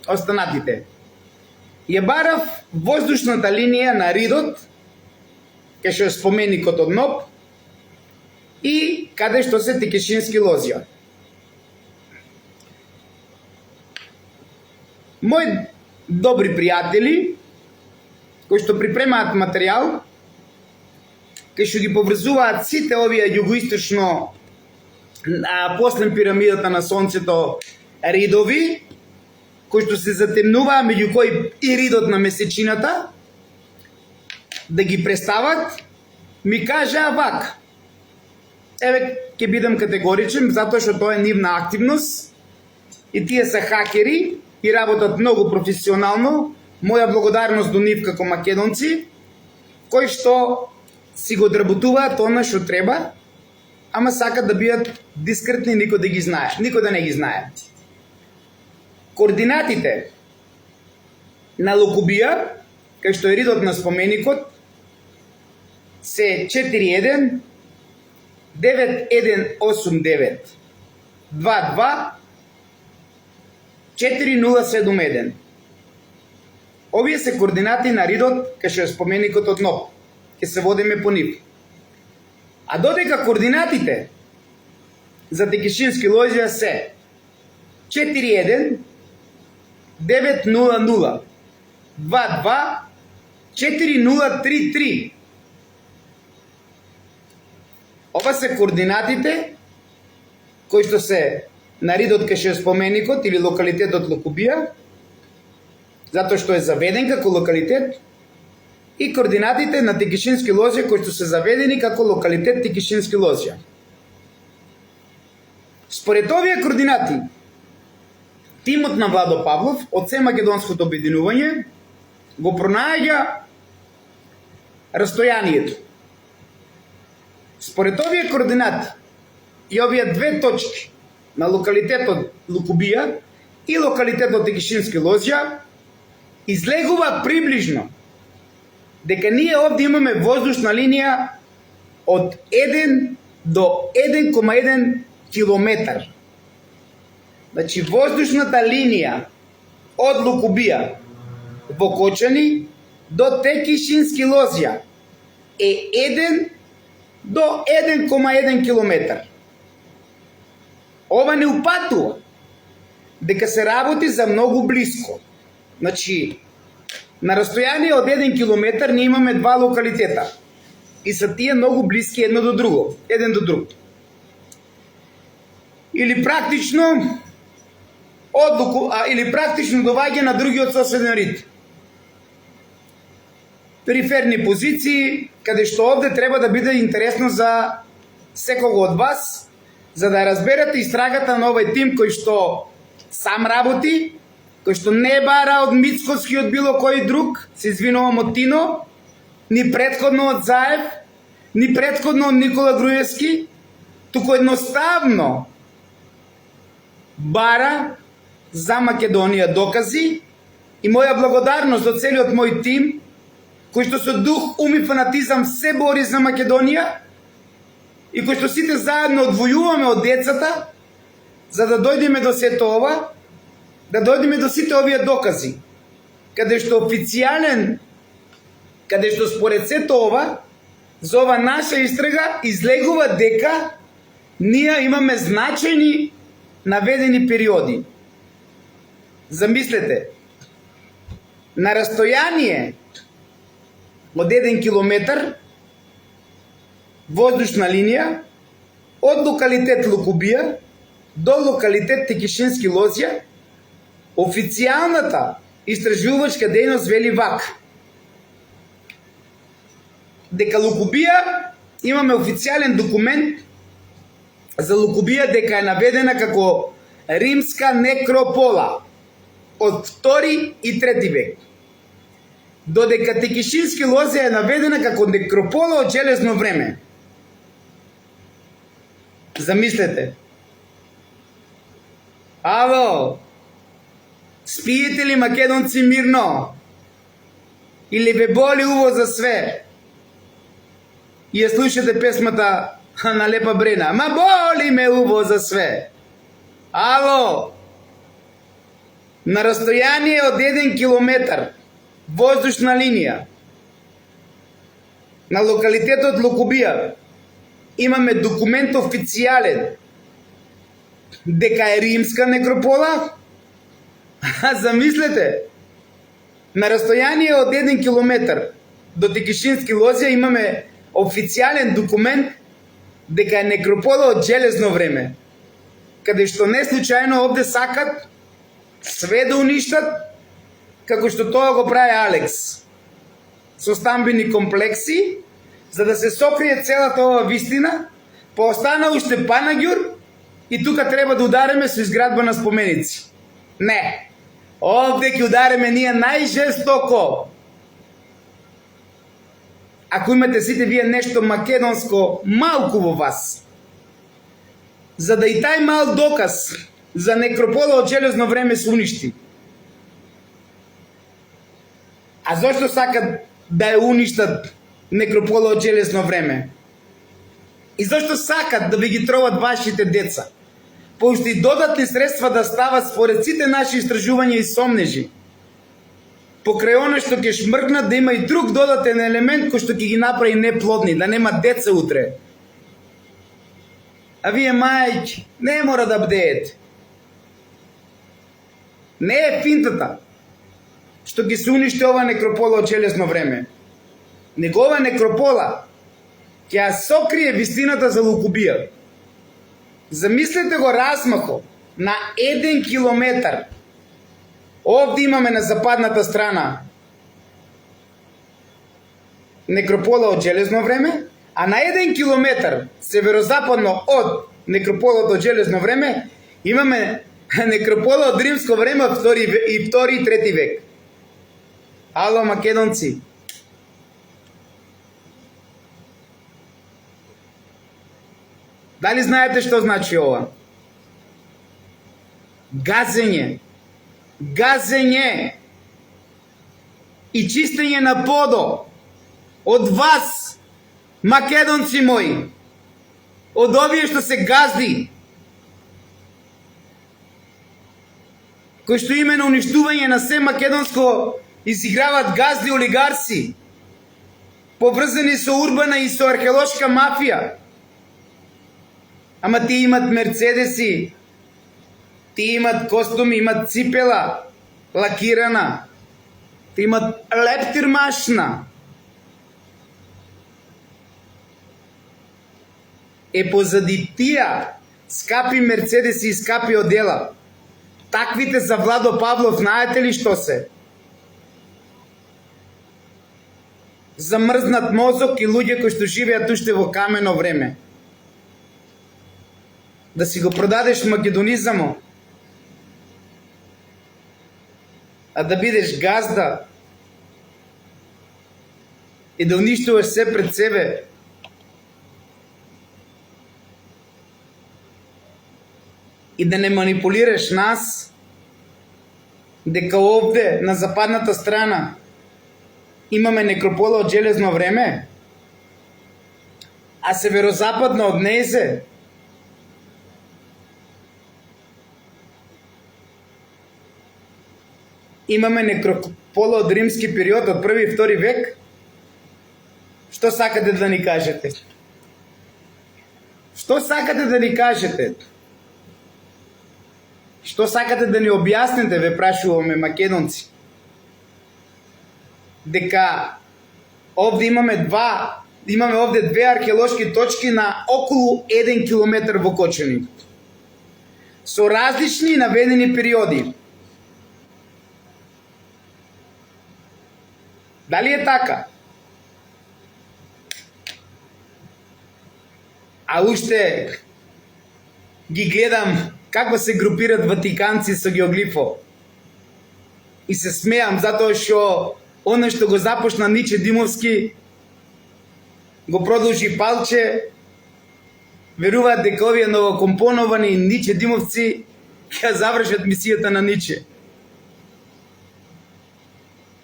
останатите. Ја барав воздушната линија на Ридот, кај што е споменикот од НОП, и каде што се Текишински Лозја. Мои добри пријатели, кои што припремаат материјал, кои што ги поврзуваат сите овие југоисточно после пирамидата на Сонцето ридови, кои што се затемнуваа, меѓу кои и ридот на месечината, да ги представат, ми кажаа вака. Ќе бидам категоричен, затоа што тоа е нивна активност и тие се хакери и работат многу професионално. Моја благодарност до нив како македонци, кои што си го одработуваат она што треба, ама сакат да бидат дискретни, никој да ги знае, никој да не ги знае. Координатите на Лукубија, кај што е ридот на споменикот, се 41 9189 22 4071. Овие се координати на ридот, кај што е споменикот од НОП. Ќе се водиме по нив. А додека координатите за Текишински Лозја се 41 900 22 4033. Ова се координатите кои што се на ридот кај што е споменикот или локалитетот Лукубија, затоа што е заведен како локалитет, и координатите на Текишински Лозја кои што се заведени како локалитет Текишински Лозја. Според овие координати, тимот на Владо Павлов од Семакедонското обединување го пронајѓа растојанието. Според овие координати и овие две точки на локалитетот Лукубија и локалитетот Текишински Лозја излегува приближно дека ние овде имаме воздушна линија од 1 до 1,1 километар. Значи, воздушната линија од Лукубија во Кочани до Текишински Лозја е 1 до 1,1 километар. Ова не упатува дека се работи за многу блиско. Значи, на растојание од 1 километар ние имаме два локалитета и са тие многу блиски еден до друго. Или практично доваѓа на другиот соседен рид. Периферни позиции, каде што овде треба да биде интересно за секого од вас, за да разберете истрагата на овој тим кој што сам работи, кој што не бара од Мицкоски, од било кој друг, се извинувам од Тино, ни претходно од Заев, ни претходно од Никола Груевски, туку едноставно бара за Македонија докази и моја благодарност до целиот мој тим, кој што со дух, ум и фанатизам се бори за Македонија и кој што сите заедно одвојуваме од децата, за да дојдеме до сето ова, да дојдеме до сите овие докази, каде што официјален, каде што според сето ова, за ова наша истрага излегува дека ние имаме значајни наведени периоди. Замислете, на растојание од 1 километар воздушна линија од локалитет Лукубија до локалитет Текишински лозја, официјалната истражувачка дејност вели вака. Дека Лукубија, имаме официјален документ за Лукубија дека е наведена како римска некропола од 2 и 3 век. Додека Текишински лозја е наведена како некропола од железно време. Замислете. Ало, спиете ли македонци мирно? Или ве боли уво за све? И ја слушате песмата на Лепа Брена. Ма боли ме уво за све. Ало, на растојание од 1 километар воздушна линија на локалитетот Лукубија имаме документ официјален дека е римска некропола. Замислете, на растојание од 1 километар до Текишински лозја имаме официјален документ дека е некропола од железно време, каде што не случајно овде сакат све да уништат, како што тоа го прави Алекс, со стамбени комплекси, за да се сокрие целата ова вистина, па остана уште Панаѓур и тука треба да удареме со изградба на споменици. Не, овде ќе удареме ние најжестоко. Ако имате сите вие нешто македонско малку во вас, за да и тај мал доказ за некропола од железно време се уништи. А зошто сакат да ја уништат некропола од железно време? И зошто сакат да ви ги троват вашите деца? Пошто и додатни средства да стават според сите наши истражувања и сомнежи. Покрај оно што ќе шмркнат да има и друг додатен елемент кој што ќе ги направи неплодни, да нема деца утре. А вие мајки не мора да бдеете. Не е финтата што ќе се уништи ова некропола од железно време. Негова некропола ќе ја сокрие вистината за Лукубија. Замислете го размахот на 1 километар. Овде имаме на западната страна некропола од железно време, а на 1 километар северозападно од некрополот од железно време имаме некропола од римско време од 2 и 3 век. Ало, македонци. Дали знаете што значи ова? Газење. Газење и чистење на подо од вас, македонци мои, од овие што се газди, кои што име на уништување на се македонско изиграват газди олигарси, поврзани со урбана и со археолошка мафија. Ама тие имат мерцедеси, тие имат костуми, имат ципела, лакирана, тие имат лептир машина. Позади тија скапи мерцедеси и скапи одела, таквите за Владо Павлов знаете ли што се? Замрзнат мозок и луѓе кои што живеат уште во камено време. Да си го продадеш македонизамо, а да бидеш газда и да уништуваш се пред себе. И да не манипулираш нас дека овде на западната страна имаме некропола од железно време, а северозападно од нејзе имаме некропола од римски период од 1 и 2 век? Што сакате да ни кажете? Што сакате да ни кажете? Што сакате да ни објасните, ве прашуваме македонци? Дека овде имаме овде две археолошки точки на околу 1 километар во Кочани, со различни наведени периоди. Дали е така? А уште ги гледам како се групираат ватиканци со геоглифо. И се смеам затоа што оно што го започна Ниче Димовски го продолжи Палче. Веруваат дека овие новокомпоновани Ниче Димовци ќе завршат мисијата на Ниче.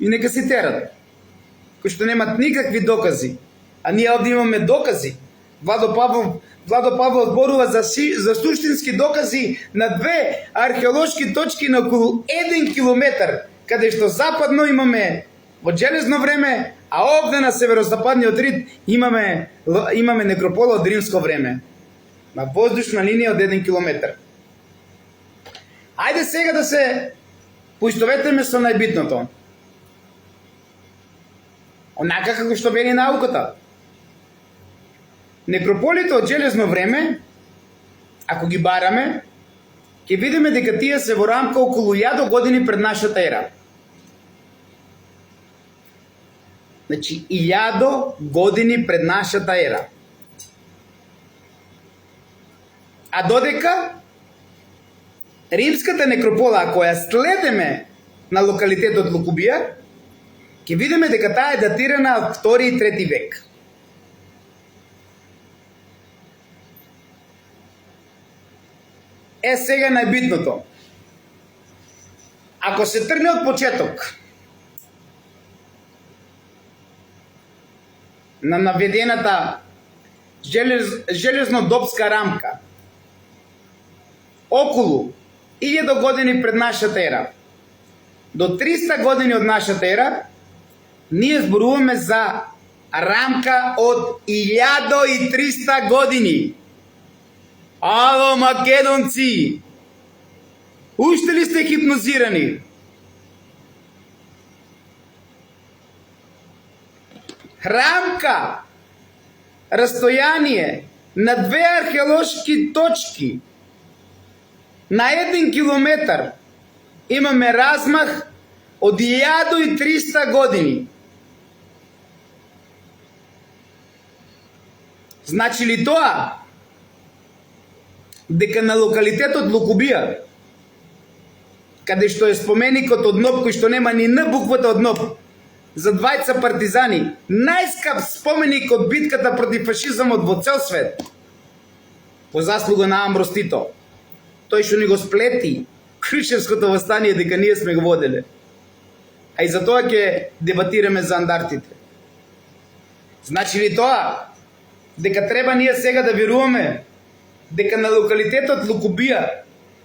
И нека си терат, кои што немат никакви докази. А ние овде имаме докази. Владо Павлов зборува за суштински докази на две археолошки точки на околу 1 километар, каде што западно имаме во железно време, а овде на северозападниот рид имаме некропола од римско време, на воздушна линија од 1 километар. Ајде сега да се поистоветиме со најбитното. Онака како што вели науката. Некрополите од железно време, ако ги бараме, ќе видиме дека тие се во рамка околу 1000 години пред нашата ера. Значи, 1000 години пред нашата ера. А додека римската некропола, ако ја следеме на локалитетот Лукубија, ќе видиме дека таа е датирана од 2 и 3 век. Е сега најбитното. Ако се тргне од почеток на наведената железнодопска рамка околу 1000 години пред нашата ера до 300 години од нашата ера, ние зборуваме за рамка од 1300 години. Ало, македонци! Уште ли сте хипнозирани? Рамка, растојание на две археолошки точки на 1 километар имаме размах од 1300 години. Значи ли тоа дека на локалитетот Лукубија, каде што е споменикот од НОП, кој што нема ни Н буквата од НОП, за двајца партизани, најскап споменик од битката против фашизмот во цел свет, по заслуга на Амброс Тито, тој што ни го сплети Крушевското востание дека ние сме го воделе. А и за тоа ќе дебатираме за андартите. Значи ли тоа дека треба ние сега да веруваме дека на локалитетот Лукубија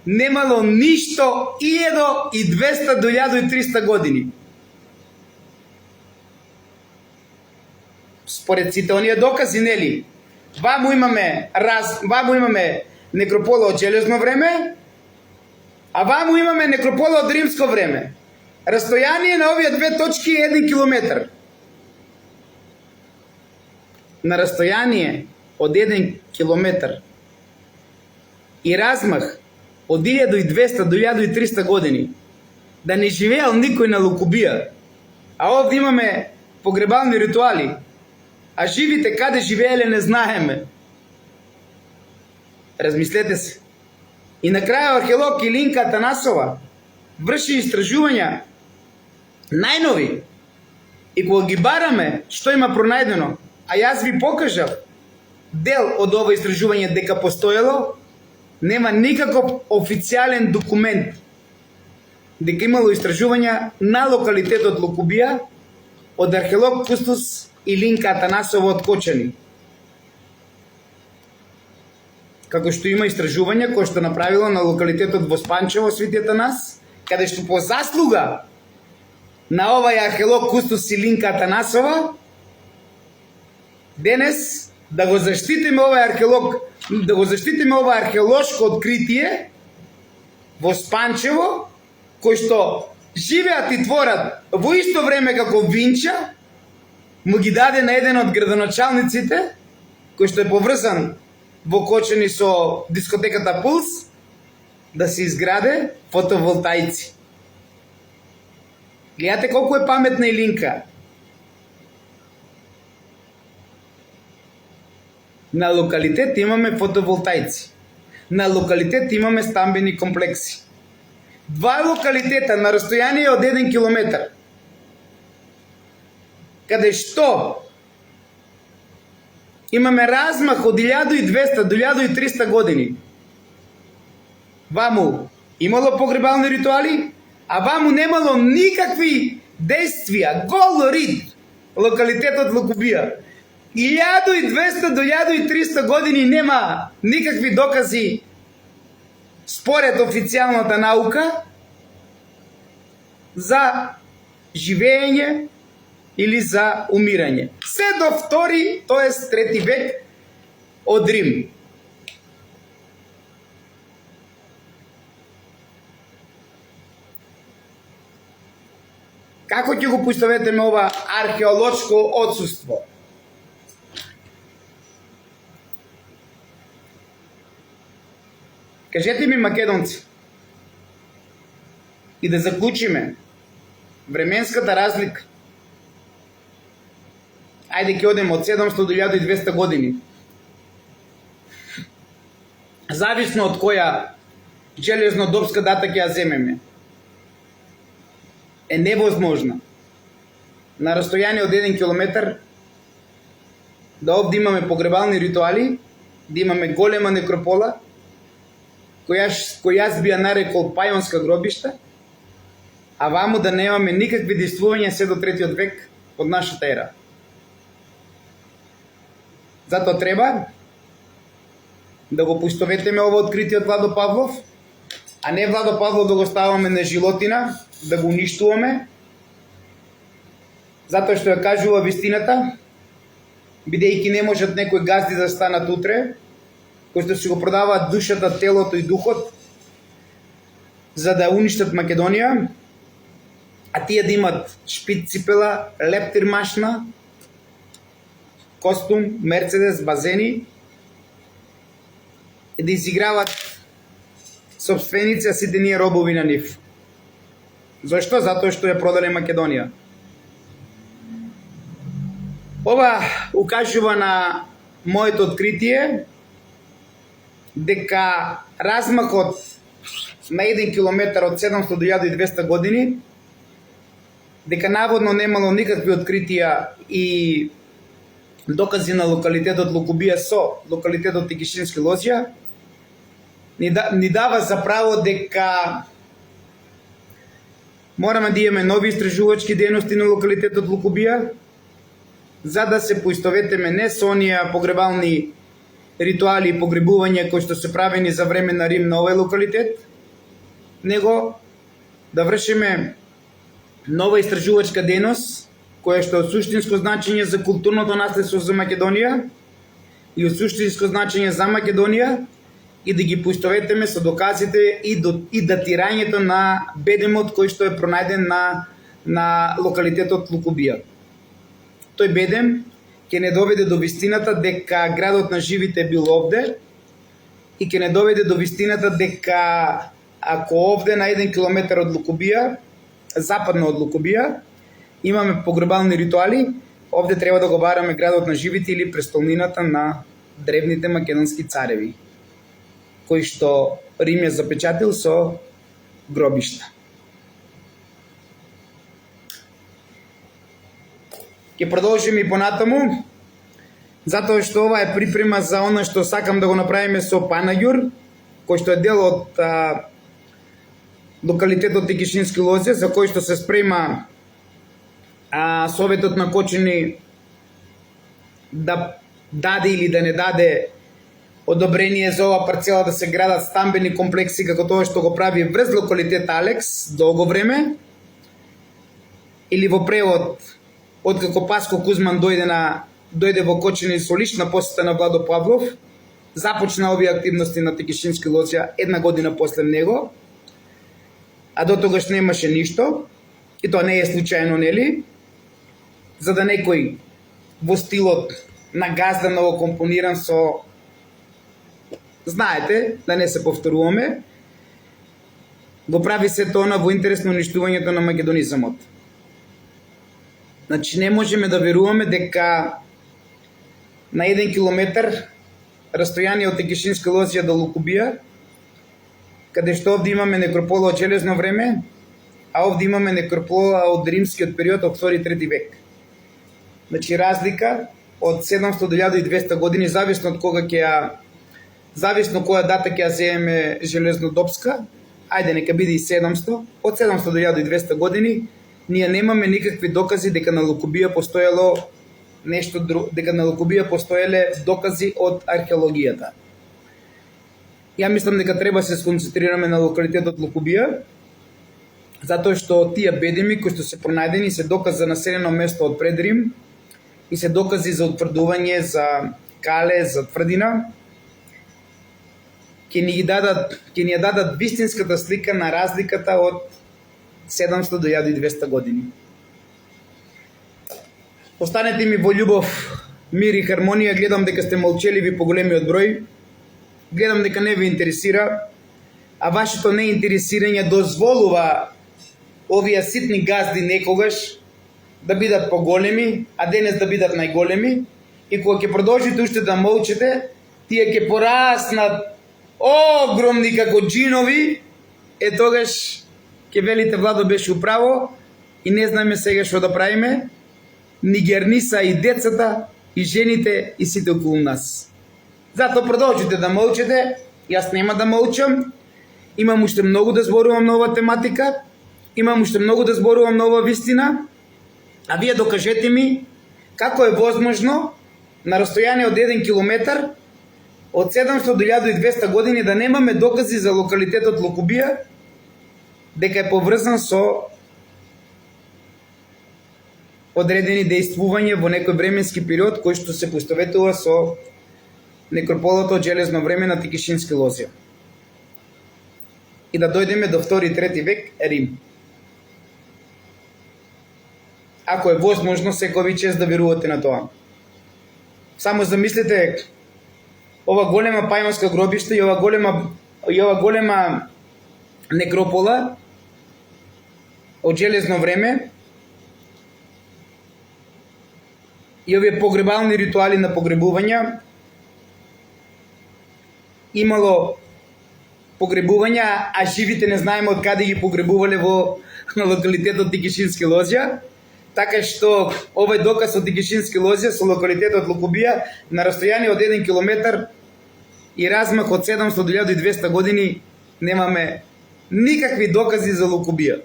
немало ништо 1200 до 1300 години? Според сите оние докази, нели? Ваму имаме некропола од железно време, а ваму имаме некропола од римско време. Растојание на овие две точки е 1 километар. На растојание од 1 километар и размах од 1200 до 1300 години да не живеел никој на Лукубија, а овде имаме погребални ритуали, а живите каде живееле не знаеме. Размислете се. И на крај археолог Илинка Атанасова врши истражувања најнови. И кога ги бараме што има пронајдено, а јас ви покажав дел од ова истражување дека постоело, нема никаков официјален документ дека имало истражувања на локалитетот Лукубија од археолог Кустус Илинка Атанасова од Кочани. Како што има истражување кој што направило на локалитетот во Спанчево Свети Атанас, каде што по заслуга на овај археолог Кустус Илинка Атанасова, денес да го заштитиме овај археолог, да го заштитиме ова археолошко откритие во Спанчево, кој што живеат и творат во исто време како Винча, му ги даде на еден од градоначалниците, кој што е поврзан во Кочани со дискотеката Пулс, да се изграде фотоволтаици. Гледате колку е паметна Илинка. На локалитет имаме фотоволтаици. На локалитет имаме стамбени комплекси. Два локалитета на растојание од 1 километар, каде што имаме размах од 1200 до 1300 години. Ваму имало погребални ритуали, а ваму немало никакви действија, гол рид, локалитетот Лукубија. 1200 до 1300 години нема никакви докази според официјалната наука за живење или за умирање. Се до 2, тоест 3 век од Рим. Како ќе го поистоветиме ова археолошко отсуство? Кажете ми, македонци, и да заклучиме временската разлика. Ајде ќе одем од 700 до 1200 години. Зависно од која железнодопска дата ќе ја земеме. Е невозможна. На растојание од 1 километар да овде имаме погребални ритуали, да имаме голема некропола, кој јас би ја нарекол пајонска гробишта, а ваму да немаме никакви действувања се до 3 век од нашата ера. Затоа треба да го поистоветиме ово откритие од Владо Павлов, а не Владо Павлов да го ставаме на жилотина, да го уништуваме, затоа што ја кажува вистината, бидејќи не можат некои газди да станат утре, кои што си го продаваат душата, телото и духот, за да уништат Македонија, а тие да имат шпиц ципела, лептир машна, костум, Мерцедес, базени, и да изиграват собственици, а сите ние робови на нив. Зошто? Затоа што ја продале Македонија. Ова укажува на моето откритие дека размахот на 1 километар од 700 до 1200 години, дека наводно немало никакви откритија и докази на локалитетот Лукубија со локалитетот Текишински лозја, ни дава за право дека мораме да имаме нови истражувачки дејности на локалитетот Лукубија, за да се поистоветиме не со оние погребални ритуали и погребувања кои што се правени за време на Рим на овој локалитет, него да вршиме нова истражувачка дејност, која што е од суштинско значење за културното наследство за Македонија и од суштинско значење за Македонија, и да ги поистоветиме со доказите и датирањето на бедемот кој што е пронајден на локалитетот Лукубија. Тој бедем ќе не доведе до вистината дека градот на живите бил овде и ќе не доведе до вистината дека ако овде на 1 километар од Лукубија, западно од Лукубија, имаме погребални ритуали, овде треба да го бараме градот на живите или престолнината на древните македонски цареви, кои што Рим ја запечатил со гробишта. Ќе продолжиме и понатаму, затоа што ова е припрема за оно што сакам да го направиме со Панаѓур, кој што е дел од локалитетот Текишински лозја, за кој што се спрема Советот на Кочани да даде или да не даде одобрение за ова парцела да се градат стамбени комплекси како тоа што го прави врз локалитет Алекс долго време, или во превод откако Паско Кузман дојде во Кочани со лична посета на Владо Павлов, започна овие активности на Текишински лозја една година после него, а до тогаш немаше ништо, и тоа не е случајно, нели? За да некој во стилот на газда ново компониран со, знаете, да не се повторуваме, го прави се тоа во интерес на уништувањето на македонизамот. Значи, не можеме да веруваме дека на 1 километар растојание од Текишинска лозја до Лукубија, каде што овде имаме некропола од железно време, а овде имаме некропола од римскиот период од 2-3 век. Значи, разлика од 700 до 1200 години, зависно од која дата ќе ја земеме железнодопска, ајде нека биде и 700, од 700 до 1200 години, ние немаме никакви докази дека на Лукубија постоело нешто друго, дека на Лукубија постоеле докази од археологијата. Ја мислам дека треба се сконцентрираме на локалитетот Лукубија, затоа што тие бедеми кои што се пронајдени се доказ за населено место од пред Рим и се докази за утврдување, за кале, за тврдина, ќе ни ја дадат вистинската слика на разликата од 700 до 1200 години. Останете ми во љубов, мир и хармонија, гледам дека сте молчеливи по големиот број, гледам дека не ви интересира, а вашето неинтересирање дозволува овие ситни газди некогаш да бидат поголеми, а денес да бидат најголеми, и кога ќе продолжите уште да молчите, тие ќе пораснат огромни како джинови, тогаш ќе велите Владо беше управо и не знаеме сега што да правиме, ни герниса и децата, и жените, и сите околу нас. Затоа продолжите да молчите, јас нема да молчам, имам уште многу да зборувам на ова тематика, имам уште многу да зборувам на ова вистина, а вие докажете ми како е возможно на растојание од 1 километар од 700 до 1200 години да немаме докази за локалитетот Лукубија дека е поврзан со одредени дејствувања во некој временски период кој што се поистоветува со некрополата од железно време на Текишински лозја. И да дојдеме до 2-3 век Рим. Ако е возможно, секој чест да верувате на тоа. Само замислете ова голема пајманска гробишта и ова голема некропола од железно време и овие погребални ритуали на погребувања. Имало погребувања, а живите не знаеме од каде ги погребувале во локалитетот Текишински лозја, така што овој доказ од Текишински лозја со локалитетот Лукубија на растојание од 1 километар и размах од 700 до 1200 години немаме никакви докази за Лукубија.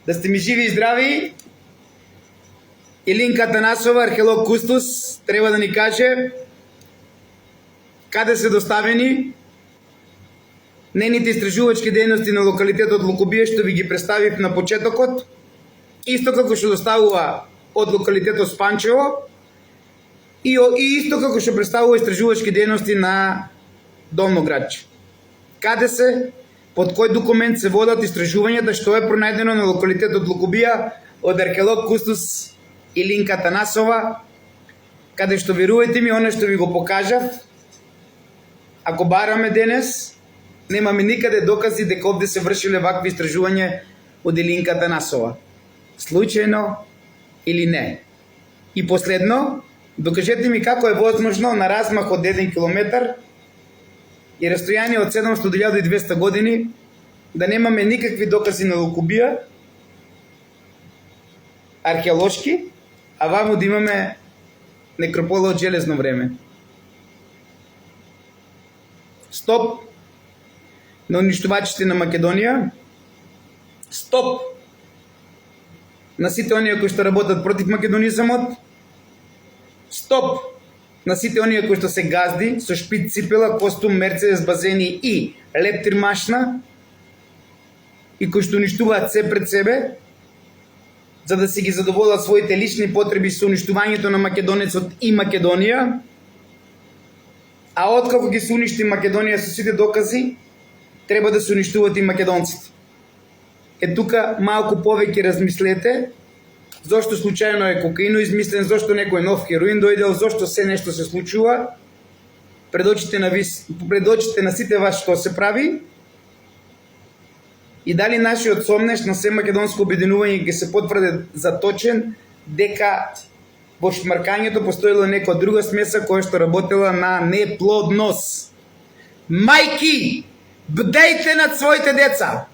Да сте ми живи и здрави, Илинка Атанасова, археолог кустос, треба да ни каже каде се доставени нейните истражувачки дејности на локалитетот Лукубија, што ви ги представив на почетокот, исто како што доставува од локалитетот Спанчево и исто како што представува истражувачки дејности на Долно Градче. Каде се, под кој документ се водат истражувањата што е пронајдено на локалитетот Лукубија од археолог кустос Илинка Атанасова, каде што верувајте ми, оно што ви го покажав, ако бараме денес, немаме никаде докази дека овде се вршиле вакви истражувања од Илинка Атанасова. Случајно или не? И последно, докажете ми како е возможно на размах од 1 километар и растојание од 700 до 1200 години да немаме никакви докази на Лукубија археолошки, а ваму да имаме некропола од железно време. Стоп на уништувачите на Македонија. Стоп на сите оние кои што работат против македонизамот. Стоп на сите оние кои што се газди со шпиц ципела, костум, мерцедес, базени и лептир машна и кои што уништуваат се пред себе за да си ги задоволат своите лични потреби со уништувањето на македонецот и Македонија. А откако ги се уништи Македонија со сите докази, треба да се уништуваат и македонците. Тука малку повеќе размислете зошто случајно е кокаино измислен, зошто некој нов хероин дојдел, зошто се нешто се случува пред очите на сите вас што се прави и дали нашиот сомнеш на се македонско обединување ќе се потврди за точен дека во шмаркањето постоела некоја друга смеса која што работела на неплодност. Мајки, бдејте над своите деца!